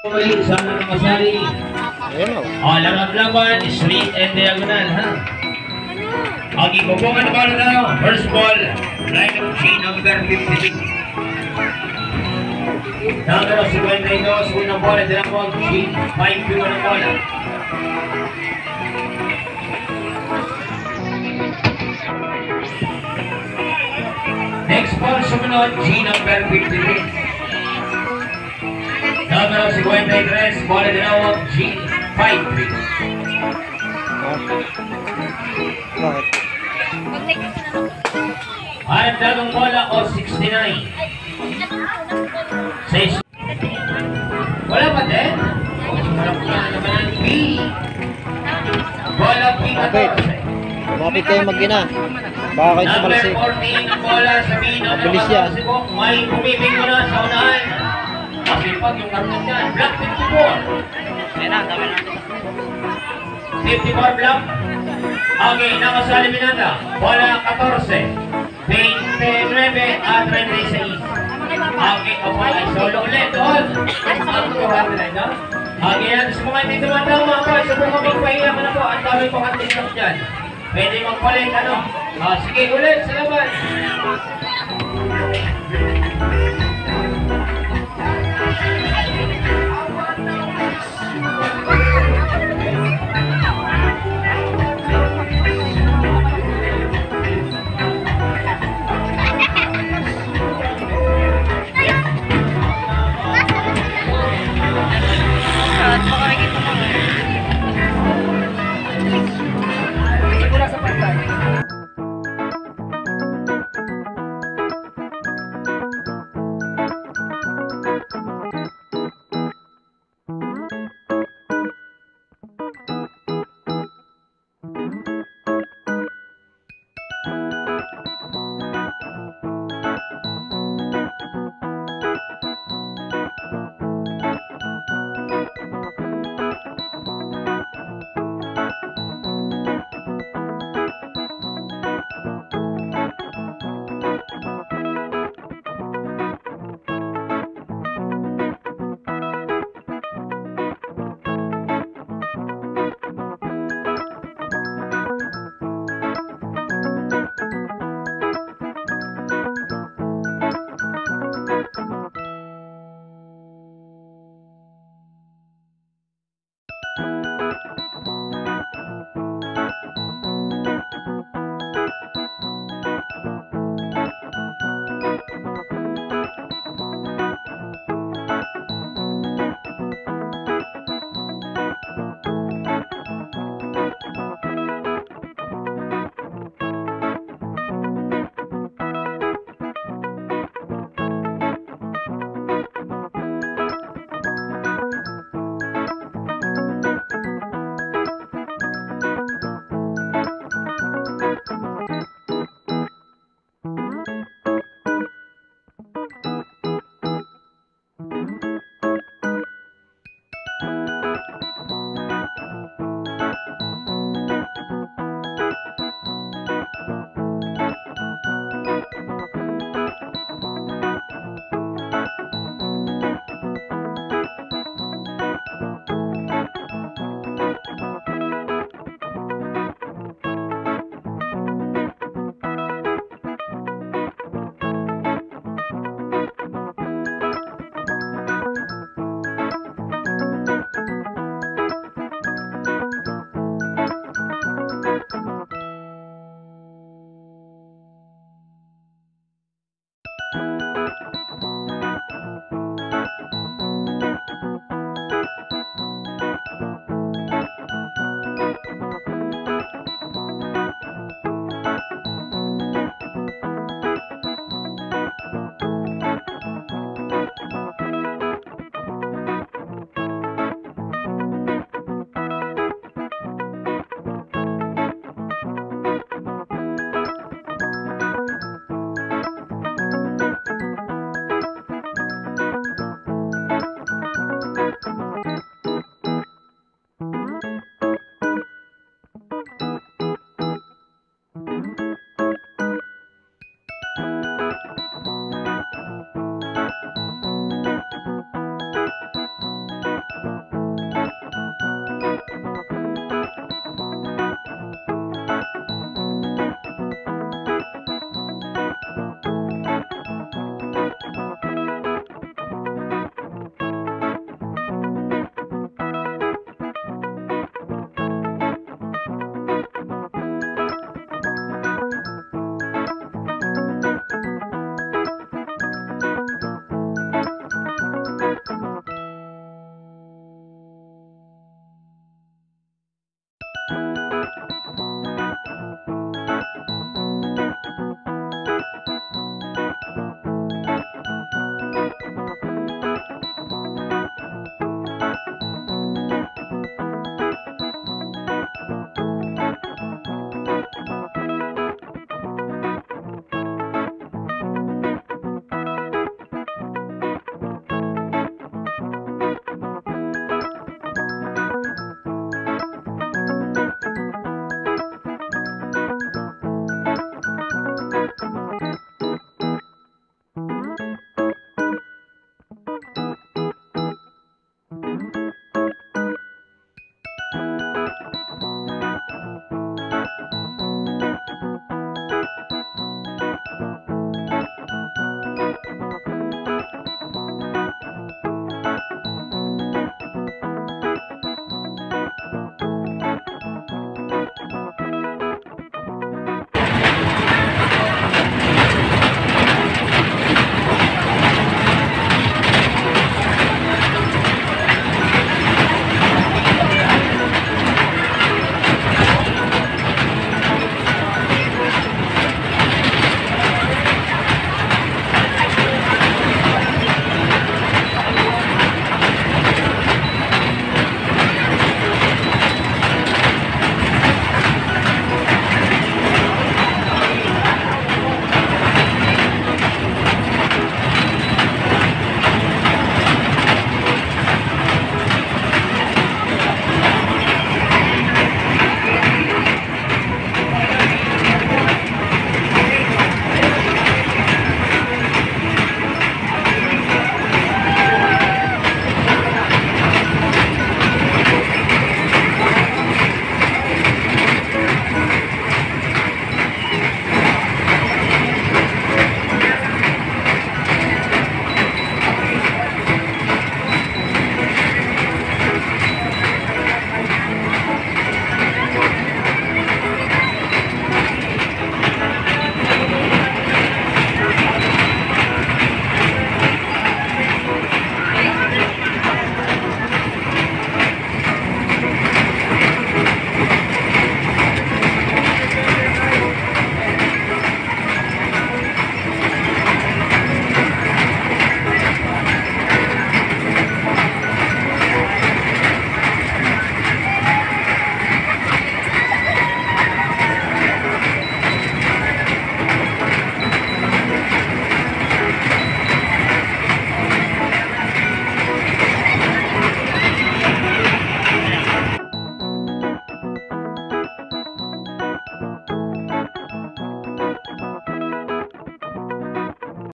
Sana nakasali. Ayan o. Laban-laban, straight and diagonal, ha? Okay, kukungan ball na. First ball, line of G, number 56. Number 52, unang bola, dalawang G, 5-2 ang bola. Next ball, sumunod, G, number 53. Number 53, bola dalawang G, 5-3. Bakit? Harap dalawang bola o 69. Wala pa din? Wala pa naman ang B. Bola B 14. Lumapit kayo mag-ina. Baka kayo Number sumalsi. 14 bola sa B. Mabilis yan. May pumiping mo na sa unahan. Kasi pag yung karton yan, block 54. Ayan na, dami natin. 54 block. Okay, nakasali minata. Bola 14. 29 at 36. Okay, okay. Solo ulit. Doon. Okay, yan. Sa mga hindi tumatama po, sa mga magpahiya mo na po. Ang dami po kanting lang dyan. Pwede magpalit, ano? Sige, ulit sa laban.